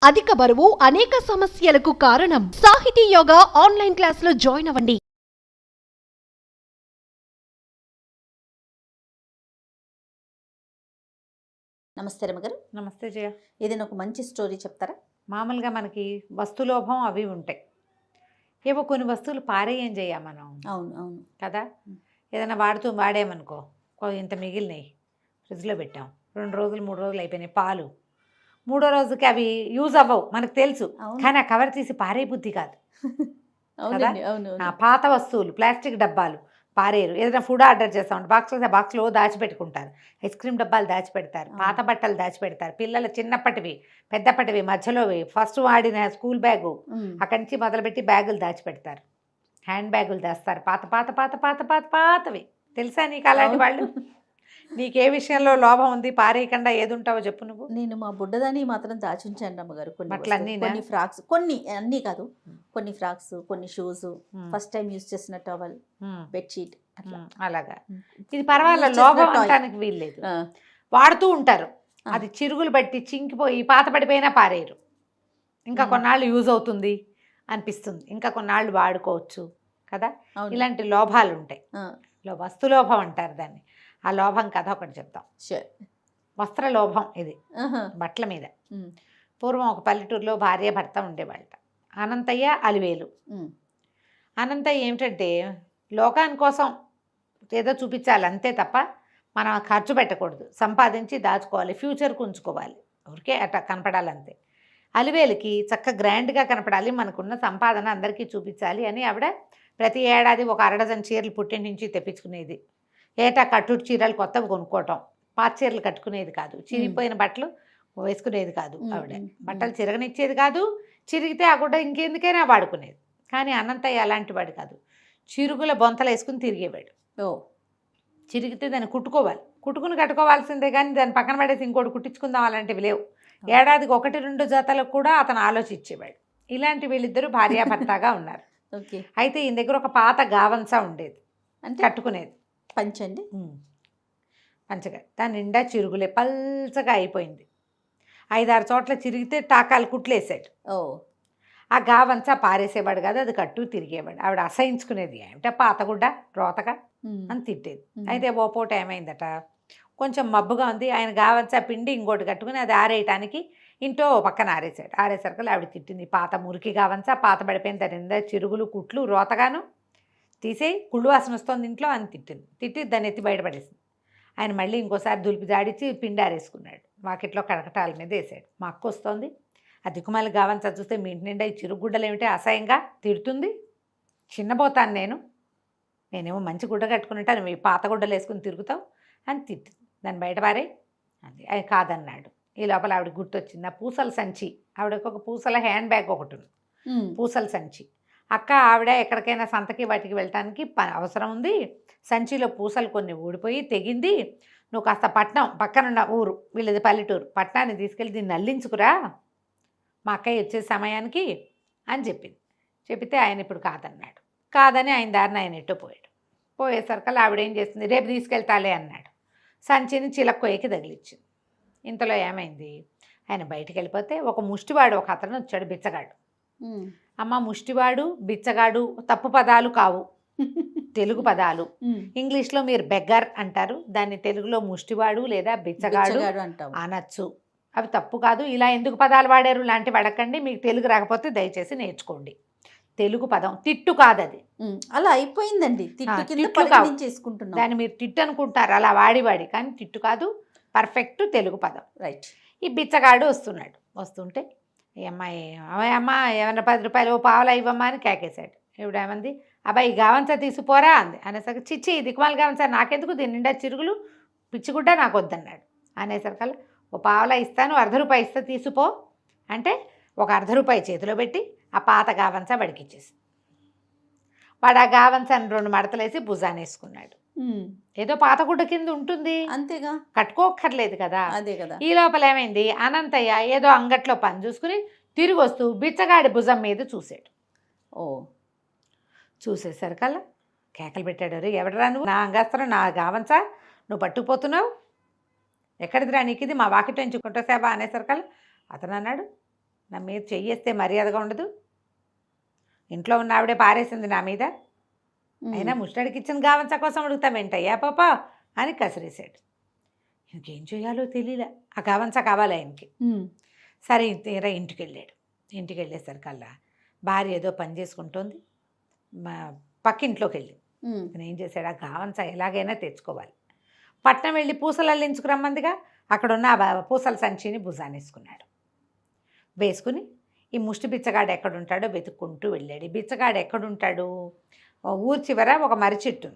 అధిక బరువు అనేక సమస్యలకు కారణం. సాహితీ యోగా ఆన్లైన్ క్లాసులో జాయిన్ అవ్వండి. నమస్తే రమగారు. నమస్తే జయ. ఏదైనా ఒక మంచి స్టోరీ చెప్తారా? మామూలుగా మనకి వస్తులోభం అవి ఉంటాయి. ఏవో కొన్ని వస్తువులు పారేయం చేయ మనం. అవును అవును కదా. ఏదైనా వాడామనుకో, ఇంత మిగిలినాయి, ఫ్రిడ్జ్లో పెట్టాం, 2 రోజులు 3 రోజులు అయిపోయినాయి, పాలు 3వ రోజుకి అవి యూజ్ అవ్వవు మనకు తెలుసు, కానీ ఆ కవర్ తీసి పారే బుద్ధి కాదు కదా. పాత వస్తువులు, ప్లాస్టిక్ డబ్బాలు పారేరు. ఏదైనా ఫుడ్ ఆర్డర్ చేస్తామంటే బాక్స్లో దాచిపెట్టుకుంటారు. ఐస్ క్రీమ్ డబ్బాలు దాచిపెడతారు, పాత బట్టలు దాచిపెడతారు, పిల్లలు చిన్నప్పటివి పెద్దప్పటివి మధ్యలోవి, ఫస్ట్ వాడిన స్కూల్ బ్యాగు అక్కడి నుంచి మొదలుపెట్టి బ్యాగులు దాచిపెడతారు, హ్యాండ్ బ్యాగులు దాస్తారు, పాత పాత పాత పాత పాత పాతవి. తెలుసా నీకు అలాంటి వాళ్ళు? నీకే విషయంలో లోభం ఉంది పారేయకుండా ఏది ఉంటావో చెప్పు నువ్వు. నేను మా బుడ్డదాన్ని మాత్రం దాచుంచాను అమ్మగారు. కొన్ని ఫ్రాక్స్, కొన్ని అన్నీ కాదు, కొన్ని ఫ్రాక్స్, కొన్ని షూస్, ఫస్ట్ టైం యూజ్ చేసిన టవల్, బెడ్షీట్, అలాగా. ఇది పర్వాలేదు, లోభం అనడానికి వీల్లేదు. వాడుతూ ఉంటారు, అది చిరుగులు బట్టి చింకిపోయి పాత పడిపోయినా పారేయరు. ఇంకా కొన్నాళ్ళు యూజ్ అవుతుంది అనిపిస్తుంది, ఇంకా కొన్నాళ్ళు వాడుకోవచ్చు కదా. ఇలాంటి లోభాలు ఉంటాయి. వస్తు లోభం అంటారు దాన్ని. ఆ లోభం కథ ఒకటి చెప్తాం. వస్త్ర లోభం ఇది, బట్టల మీద. పూర్వం ఒక పల్లెటూరులో భార్య భర్త ఉండేవాళ్ళట, అనంతయ్య అలివేలు. అనంతయ్య ఏమిటంటే లోకాని కోసం ఏదో చూపించాలి అంతే తప్ప మనం ఖర్చు పెట్టకూడదు, సంపాదించి దాచుకోవాలి, ఫ్యూచర్కి ఉంచుకోవాలి, ఊరికే అట్లా కనపడాలంతే. అలివేలుకి చక్క గ్రాండ్గా కనపడాలి, మనకున్న సంపాదన అందరికీ చూపించాలి అని ఆవిడ ప్రతి ఏడాది ఒక 1 డజన్ చీరలు పుట్టింటి నుంచి తెప్పించుకునేది. ఏటా కట్టుడు చీరలు కొత్తవి కొనుక్కోవటం, పాత చీరలు కట్టుకునేది కాదు, చిరిగిపోయిన బట్టలు వేసుకునేది కాదు. ఆవిడ బట్టలు చిరగనిచ్చేది కాదు, చిరిగితే ఆ గుడ్డ ఇంకెందుకైనా వాడుకునేది. కానీ అనంతయ్య అలాంటి వాడు కాదు, చిరుగుల బొంతలు వేసుకుని తిరిగేవాడు. చిరిగితే దాన్ని కుట్టుకోవాలి, కుట్టుకుని కట్టుకోవాల్సిందే, కానీ దాన్ని పక్కన పడేసి ఇంకోటి కుట్టించుకుందాం అలాంటివి లేవు. ఏడాదికి 1-2 జతలకు కూడా అతను ఆలోచించేవాడు. ఇలాంటి వీళ్ళిద్దరూ భార్యాభర్తగా ఉన్నారు. అయితే ఈయన దగ్గర ఒక పాత గావంస ఉండేది, అంటే కట్టుకునేది పంచండి, పంచగా దాని నిండా చిరుగులే, పల్చగా అయిపోయింది. 5-6 చోట్ల చిరిగితే టాకాలు కుట్లేసాడు. ఆ గావంచా పారేసేవాడు కాదు, అది కట్టు తిరిగేవాడు. ఆవిడ అసహించుకునేది, ఏమిటా పాతగుడ్డ రోతగా అని తిట్టేది. అయితే ఓ పూట ఏమైందట, కొంచెం మబ్బుగా ఉంది, ఆయన గావంచా పిండి ఇంకోటి కట్టుకుని అది ఆరేయటానికి ఇంట్లో పక్కన ఆరేసాడు. ఆరేసరికి ఆవిడ తిట్టింది, పాత మురికి గావంచా పాత పడిపోయింది, దాని నిండా చిరుగులు కుట్లు రోతగాను, తీసేయి, కుళ్ళు వాసన వస్తుంది ఇంట్లో అని తిట్టింది. తిట్టి దాన్ని ఎత్తి బయటపడేసింది. ఆయన మళ్ళీ ఇంకోసారి దులిపి జాడించి పిండి ఆరేసుకున్నాడు, వాకిట్లో కడకటాల మీద వేసాడు. మా అక్క వస్తుంది, ఆ దిక్కుమాలి గావంచా చూస్తే మీ ఇంటి నిండా ఈ చిరుగుడ్డలు ఏమిటి అసహ్యంగా తిడుతుంది, చిన్నపోతాను నేనేమో మంచి గుడ్డ కట్టుకున్నట్టు నువ్వు ఈ పాత గుడ్డలు వేసుకుని తిరుగుతావు అని తిట్టింది. దాన్ని బయటపారే అది అది కాదన్నాడు. ఈ లోపల ఆవిడ గుర్తొచ్చింది, ఆ పూసల సంచి, ఆవిడకి ఒక పూసల హ్యాండ్ బ్యాగ్ ఒకటి ఉంది, పూసల సంచి. అక్క ఆవిడ ఎక్కడికైనా సంతకి వాటికి వెళ్ళటానికి అవసరం ఉంది, సంచిలో పూసలు కొన్ని ఊడిపోయి తెగింది, నువ్వు కాస్త పట్నం పక్కనున్న ఊరు, వీళ్ళది పల్లెటూరు, పట్నాన్ని తీసుకెళ్ళి దీన్ని అల్లించుకురా మా అక్కయ్య వచ్చే సమయానికి అని చెప్పింది. చెప్తే ఆయన ఇప్పుడు కాదన్నాడు. కాదని ఆయన దారిని ఆయన ఎట్టో పోయాడు. పోయేసరికల్లా ఆవిడ ఏం చేస్తుంది, రేపు తీసుకెళ్తాలే అన్నాడు. సంచిని చిలక్కొయ్యకి తగిలిచ్చింది. ఇంతలో ఏమైంది, ఆయన బయటికి వెళ్ళిపోతే ఒక ముష్టివాడు ఒక అతను వచ్చాడు, బిచ్చగాడు. అమ్మ, ముష్టివాడు బిచ్చగాడు తప్పు పదాలు కావు, తెలుగు పదాలు. ఇంగ్లీష్లో మీరు బెగ్గర్ అంటారు, దాన్ని తెలుగులో ముష్టివాడు లేదా బిచ్చగాడు అనొచ్చు, అవి తప్పు కాదు. ఇలా ఎందుకు పదాలు వాడారు లాంటి వాడకండి, మీకు తెలుగు రాకపోతే దయచేసి నేర్చుకోండి. తెలుగు పదం, తిట్టు కాదు అది. అలా అయిపోయిందండి, చేసుకుంటున్నాం దాన్ని మీరు తిట్టు అనుకుంటారు అలా వాడి, కానీ తిట్టు కాదు, పర్ఫెక్ట్ తెలుగు పదం. రైట్. ఈ బిచ్చగాడు వస్తున్నాడు, వస్తుంటే ఈ అమ్మాయి, అమ్మ ఏమన్నా 10 రూపాయలు ఓ పావలా ఇవ్వమ్మా అని కేకేశాడు. ఇప్పుడు ఏమంది, అబ్బాయి గావంచా తీసిపోరా అంది. అనేసరికి చిచ్చి దిక్కుమాల గావంచా నాకెందుకు, దీని నిండా చిరుగులు, పిచ్చిగుడ్డ నాకు వద్దన్నాడు. అనేసరికల్లా ఓ పావలా ఇస్తాను, 1/2 రూపాయి ఇస్తే తీసిపో అంటే ఒక 1/2 రూపాయి చేతిలో పెట్టి ఆ పాత గావంచా వడికిచ్చేసి, వాడు ఆ గావంచాన్ని 2 మడతలేసి భుజాన్ని వేసుకున్నాడు. ఏదో పాతగుడ్డ కింద ఉంటుంది అంతేగా, కట్టుకోక్కర్లేదు కదా. అదే కదా. ఈ లోపల ఏమైంది, అనంతయ్య ఏదో అంగట్లో పని చూసుకుని తిరిగి వస్తూ బిచ్చగాడి భుజం మీద చూశాడు. చూసేసరికల్లా కేకలు పెట్టాడు, రే ఎవడరా నువ్వు, నా అంగస్త్రం నా గావంచా నువ్వు పట్టుకుపోతున్నావు, ఎక్కడిదిరా నీకు ఇది, మా వాకిట్లో ఎంచుకుంటా సేవా అనేసరికల్లా అతను అన్నాడు, నా మీద చెయ్యేస్తే మర్యాదగా ఉండదు. ఇంట్లో ఉన్న ఆవిడే పారేసింది నా మీద, అయినా ముష్టడికి ఇచ్చిన గావంచ కోసం అడుగుతామేంటయ్యా పాప అని కసిరేశాడు. ఇంకేం చేయాలో తెలియలే, ఆ గావంచ కావాలి ఆయనకి. సరే తీరా ఇంటికి వెళ్ళాడు. ఇంటికి వెళ్ళేసరికల్లా భార్య ఏదో పని చేసుకుంటోంది, పక్కింట్లోకి వెళ్ళి ఇతను ఏం చేశాడు, ఆ గావంచ ఎలాగైనా తెచ్చుకోవాలి. పట్నం వెళ్ళి పూసలు అల్లించుకురమ్మందిగా, అక్కడున్న ఆ పూసల సంచిని భుజానేసుకున్నాడు. వేసుకుని ఈ ముష్టి బిచ్చగాడు ఎక్కడుంటాడో వెతుక్కుంటూ వెళ్ళాడు. ఈ బిచ్చగాడు ఎక్కడుంటాడు, ఊరి చివర ఒక మర్రి చెట్టు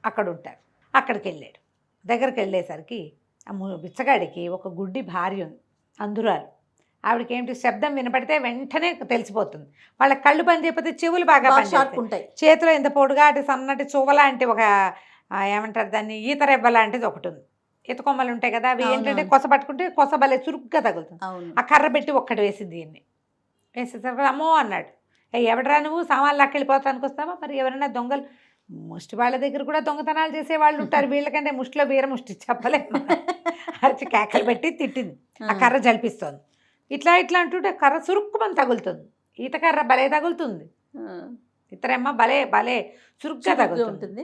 అక్కడ ఉంటారు. అక్కడికి వెళ్ళాడు. దగ్గరికి వెళ్ళేసరికి ఆ బిచ్చగాడికి ఒక గుడ్డి భార్య ఉంది, అందురాలు. ఆవిడకి ఏంటి శబ్దం వినపడితే వెంటనే తెలిసిపోతుంది. వాళ్ళ కళ్ళు పని చేయకపోతే చెవులు బాగా పనిచేస్తాయి. చేతిలో ఇంత పొడుగా అటు సన్నటి చువ్వలా అంటే ఒక ఏమంటారు దాన్ని, ఈత రెబ్బ లాంటిది ఒకటి ఉంది. ఈత కొమ్మలు ఉంటాయి కదా, అవి ఏంటంటే కొస పట్టుకుంటే కొస భలే చురుగ్గా తగులుతుంది. ఆ కర్ర పెట్టి ఒక్కటి వేసింది. దీన్ని వేసేసరికి అమ్మో అన్నాడు. ఎవడరా నువ్వు, సామాన్లు అక్కెళ్ళిపోతానికి వస్తావా? మరి ఎవరైనా దొంగలు, ముష్టి వాళ్ళ దగ్గర కూడా దొంగతనాలు చేసే వాళ్ళు ఉంటారు, వీళ్ళకంటే ముష్టిలో వీర ముష్టి చెప్పలేము. అరిచి కేకలు పెట్టి తిట్టింది. ఆ కర్ర జలిపిస్తోంది. ఇట్లా ఇట్లా అంటుంటే కర్ర సురుక్కుమని తగులుతుంది. ఈత కర్ర భలే తగులుతుంది, ఇతరమ్మ భలే భలే చురుగ్గా తగులుతుంది.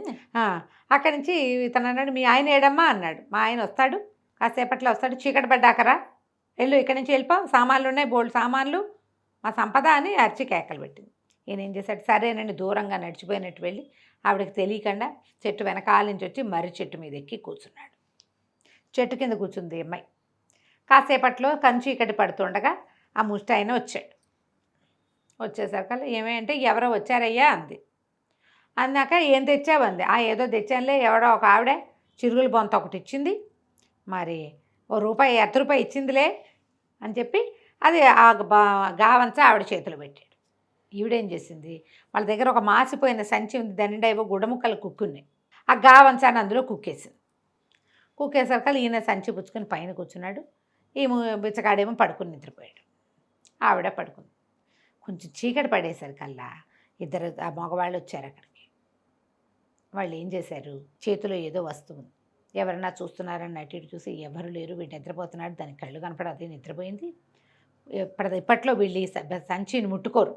అక్కడి నుంచి ఇతను అన్నాడు, మీ ఆయన ఏడమ్మా అన్నాడు. మా ఆయన వస్తాడు, కాసేపట్లో వస్తాడు, చీకటి పడ్డాకరా వెళ్ళు, ఇక్కడి నుంచి వెళ్ళిపో, సామాన్లు ఉన్నాయి, బోల్డ్ సామాన్లు, మా సంపద అని అరిచి కేకలు పెట్టింది. ఈయన ఏం చేశాడు, సరేనండి దూరంగా నడిచిపోయినట్టు వెళ్ళి ఆవిడకి తెలియకుండా చెట్టు వెనకాల నుంచి వచ్చి మర్రి చెట్టు మీద ఎక్కి కూర్చున్నాడు. చెట్టు కింద కూర్చుంది అమ్మాయి. కాసేపట్లో చీకటి పడుతుండగా ఆ ముష్టి ఆయన వచ్చాడు. వచ్చేసరికల్లా ఏమేంటే ఎవరో వచ్చారయ్యా అంది. అన్నాక ఏం తెచ్చావు అంది. ఏదో తెచ్చానులే, ఎవడో ఒక ఆవిడే చిరుగుల బొంత ఒకటి ఇచ్చింది, మరి ₹1 ₹1 ఇచ్చిందిలే అని చెప్పి అది ఆ గావంచ ఆవిడ చేతిలో పెట్టాడు. ఈవిడేం చేసింది, వాళ్ళ దగ్గర ఒక మాసిపోయిన సంచి ఉంది, దాని నిండా ఏవో గుడముక్కలు కుక్కున్నాయి. ఆ గావంచాన్ని అందులో కుక్కేసింది. కుక్కేసరికల్లా ఈయన సంచి పుచ్చుకొని పైన కూర్చున్నాడు. ఈ బిచ్చగాడేమో పడుకుని నిద్రపోయాడు. ఆవిడ పడుకుంది. కొంచెం చీకటి పడేసరికల్లా ఇద్దరు ఆ మగవాళ్ళు వచ్చారు అక్కడికి. వాళ్ళు ఏం చేశారు, చేతిలో ఏదో వస్తువు, ఎవరన్నా చూస్తున్నారని అటు ఇటు చూసి ఎవరు లేరు, వీడు నిద్రపోతున్నాడు, దానికి కళ్ళు కనపడదు, నిద్రపోయింది. ఇప్పట్లో వీళ్ళు ఈ సంచిని ముట్టుకోరు.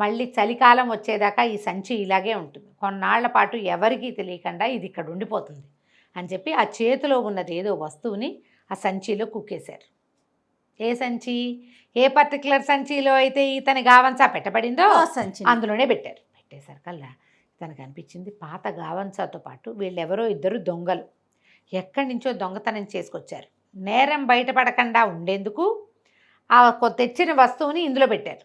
మళ్ళీ చలికాలం వచ్చేదాకా ఈ సంచి ఇలాగే ఉంటుంది, కొన్నాళ్ల పాటు ఎవరికీ తెలియకుండా ఇది ఇక్కడ ఉండిపోతుంది అని చెప్పి ఆ చేతిలో ఉన్నది ఏదో వస్తువుని ఆ సంచిలో కుక్కేశారు. ఏ సంచి, ఏ పర్టికులర్ సంచిలో అయితే ఇతని గావంచా పెట్టబడిందో అందులోనే పెట్టారు. పెట్టేసరికల్లా తనకు అనిపించింది, పాత గావంచాతో పాటు వీళ్ళెవరో ఇద్దరు దొంగలు ఎక్కడి నుంచో దొంగతనం చేసుకొచ్చారు, నేరం బయటపడకుండా ఉండేందుకు ఆ తెచ్చిన వస్తువుని ఇందులో పెట్టారు,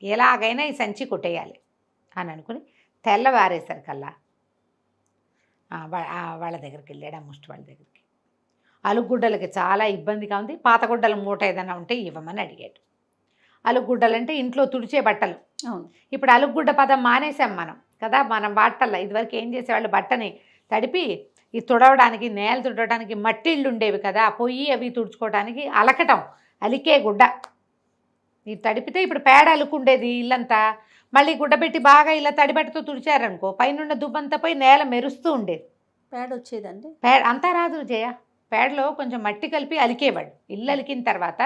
ఎలాగైనా ఈ సంచి కొట్టేయాలి అని అనుకుని తెల్లవారేసరికల్లా వాళ్ళ దగ్గరికి వెళ్ళాడు. ఆ ముష్టి వాళ్ళ దగ్గరికి. అలుగుడ్డలకి చాలా ఇబ్బందిగా ఉంది, పాత గుడ్డల మూట ఏదైనా ఉంటే ఇవ్వమని అడిగాడు. అలుగుడ్డలంటే ఇంట్లో తుడిచే బట్టలు. ఇప్పుడు అలుగుడ్డ పదం మానేసాం మనం కదా, మనం వాటల్లో ఇదివరకు ఏం చేసేవాళ్ళు, బట్టని తడిపి ఈ తుడవడానికి, నేల తుడవడానికి మట్టి ఇళ్ళు ఉండేవి కదా, పొయ్యి అవి తుడుచుకోవడానికి అలకటం, అలికే గుడ్డ. ఇది తడిపితే ఇప్పుడు పేడ అలుకుండేది ఇల్లంతా, మళ్ళీ గుడ్డ పెట్టి బాగా ఇలా తడిబట్టతో తుడిచారనుకో పైనున్న దుబ్బంతా పోయి నేల మెరుస్తూ ఉండేది. పేడ వచ్చేదండి, పేడ అంతా రాదు జయ, పేడలో కొంచెం మట్టి కలిపి అలికేవాడు. ఇల్లు అలికిన తర్వాత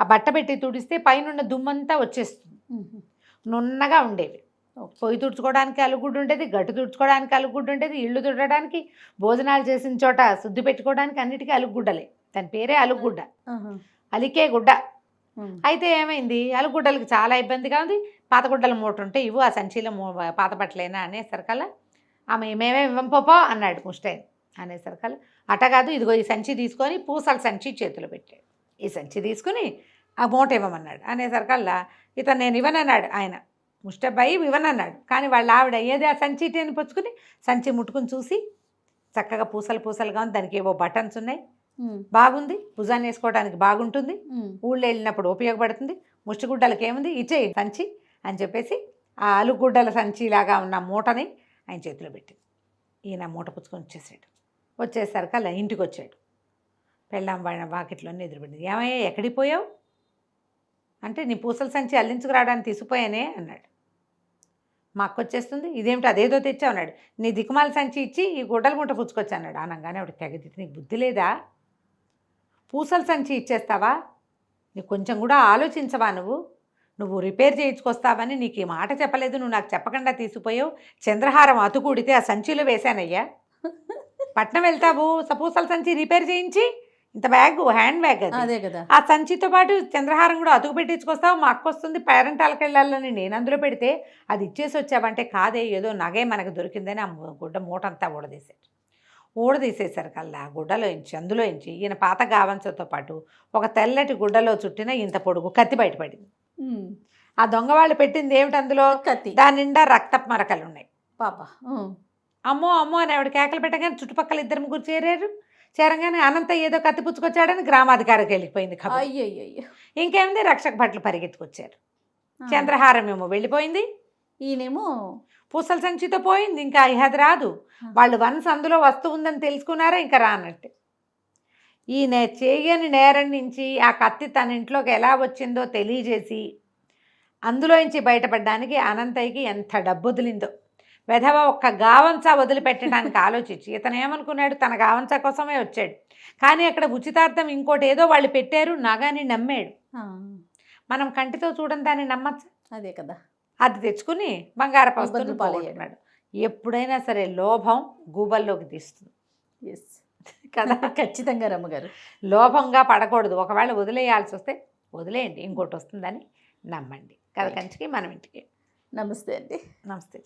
ఆ బట్ట పెట్టి తుడిస్తే పైనున్న దుమ్మంతా వచ్చేస్తుంది, నున్నగా ఉండేవి. పొయ్యి తుడుచుకోవడానికి అలుగుడ్డు ఉండేది, గట్టు తుడుచుకోవడానికి అలుగుడ్డు ఉండేది, ఇళ్ళు తుడడానికి, భోజనాలు చేసిన చోట శుద్ధి పెట్టుకోవడానికి అన్నిటికీ అలుగుడ్డలే. దాని పేరే అలుగుడ్డ, అలికే గుడ్డ. అయితే ఏమైంది, అలుగుడ్డలకి చాలా ఇబ్బందిగా ఉంది, పాత గుడ్డల మూట ఉంటే ఇవ్వు, ఆ సంచిలో పాత బట్టలేనా అనేసరికల్లా ఆమె మేమే ఇవ్వంపోపో అన్నాడు ముష్టైన్. అనేసరికల్లా అట కాదు, ఇదిగో ఈ సంచి తీసుకొని పూసల సంచి చేతిలో పెట్టాడు. ఈ సంచి తీసుకుని ఆ మూట ఇవ్వమన్నాడు. అనేసరికల్లా ఇతను నేను ఇవ్వనన్నాడు. ఆయన ముష్టబ్బాయి ఇవ్వనన్నాడు. కానీ వాళ్ళ ఆవిడ ఏది ఆ సంచి అని పుచ్చుకుని సంచి ముట్టుకుని చూసి చక్కగా పూసలుగా ఉంది, దానికి ఏవో బటన్స్ ఉన్నాయి, బాగుంది, భుజాన్ని వేసుకోవడానికి బాగుంటుంది, ఊళ్ళో వెళ్ళినప్పుడు ఉపయోగపడుతుంది, ముష్టిగుడ్డలకి ఏముంది ఇచ్చేయి సంచి అని చెప్పేసి ఆ అలుగుడ్డల సంచిలాగా ఉన్న మూటని ఆయన చేతిలో పెట్టింది. ఈయన మూట పుచ్చుకొని వచ్చేసరికి అలా ఇంటికి వచ్చాడు. పెళ్ళాం వాకిట్లోనే ఎదురుపడింది. ఏమయ్యా ఎక్కడికి పోయావు అంటే, నీ పూసల సంచి అల్లించుకురావడానికి తీసుకుపోయానే అన్నాడు. మా అక్క వచ్చేస్తుంది, ఇదేమిటి అదేదో తెచ్చావు అన్నాడు. నీ దిక్కుమాల సంచి ఇచ్చి ఈ గుడ్డల మూట పుచ్చుకొచ్చా అన్నాడు. అనగానే ఆవిడ తెగదిtti, నీకు బుద్ధి లేదా, పూసల సంచి ఇచ్చేస్తావా, నీకు కొంచెం కూడా ఆలోచించవా నువ్వు రిపేర్ చేయించుకొస్తావని నీకు ఈ మాట చెప్పలేదు, నువ్వు నాకు చెప్పకుండా తీసుకుపోయావు. చంద్రహారం అతుకుడితే ఆ సంచిలో వేశానయ్యా. పట్నం వెళ్తావు పూసల సంచి రిపేర్ చేయించి, ఇంత బ్యాగ్ హ్యాండ్ బ్యాగ్ అది, అదే కదా. ఆ సంచితో పాటు చంద్రహారం కూడా అతుకు పెట్టించుకొస్తావు. మా అక్క వస్తుంది పేరెంటాలకు వెళ్ళాలని నేను అందులో పెడితే అది ఇచ్చేసి వచ్చావంటే కాదే, ఏదో నగే మనకు దొరికిందని ఆ గుడ్డ మూటంతా ఊడదీసేశారు కల్లా గుడ్డలోంచి. అందులోంచి ఈయన పాత గావంచతో పాటు ఒక తెల్లటి గుడ్డలో చుట్టిన ఇంత పొడుగు కత్తి బయటపడింది. ఆ దొంగ వాళ్ళు పెట్టింది ఏమిటి అందులో? కత్తి. దాని నిండా రక్తపు మరకలు ఉన్నాయి. పాప అమ్మో అమ్మో అని ఆవిడ కేకలు పెట్టగానే చుట్టుపక్కల 2-3 చేరంగానే అనంత ఏదో కత్తి పుచ్చుకొచ్చాడని గ్రామాధికారికి వెళ్ళిపోయింది ఖబర్. అయ్యయ్యో. ఇంకేముంది, రక్షక భట్లు పరిగెత్తుకొచ్చారు. చంద్రహారం ఏమో వెళ్ళిపోయింది, ఈయనేమో పూసల సంచితో పోయింది. ఇంకా అది రాదు. వాళ్ళు వన్స్ అందులో వస్తువు ఉందని తెలుసుకున్నారా, ఇంకా రానట్టే. ఈ చేయని నేరం నుంచి ఆ కత్తి తన ఇంట్లోకి ఎలా వచ్చిందో తెలియజేసి అందులోంచి బయటపడడానికి అనంతయ్యకి ఎంత డబ్బు వదిలిందో. వెధవ ఒక్క గావంచా వదిలిపెట్టడానికి ఆలోచించి ఇతను ఏమనుకున్నాడు, తన గావంచా కోసమే వచ్చాడు. కానీ అక్కడ ఉచితార్థం ఇంకోటి ఏదో వాళ్ళు పెట్టారు, నగాని నమ్మాడు. మనం కంటితో చూడని దాన్ని నమ్మచ్చా? అదే కదా. అది తెచ్చుకుని బంగారపు వస్తువులు పాలయ్యాడు. ఎప్పుడైనా సరే లోభం గూబల్లోకి తీస్తుంది కదా. ఖచ్చితంగా రమ్మగారు. లోభంగా పడకూడదు. ఒకవేళ వదిలేయాల్సి వస్తే వదిలేయండి, ఇంకోటి వస్తుందని నమ్మండి. కథ కంచికి మనం ఇంటికి. నమస్తే అండి. నమస్తే.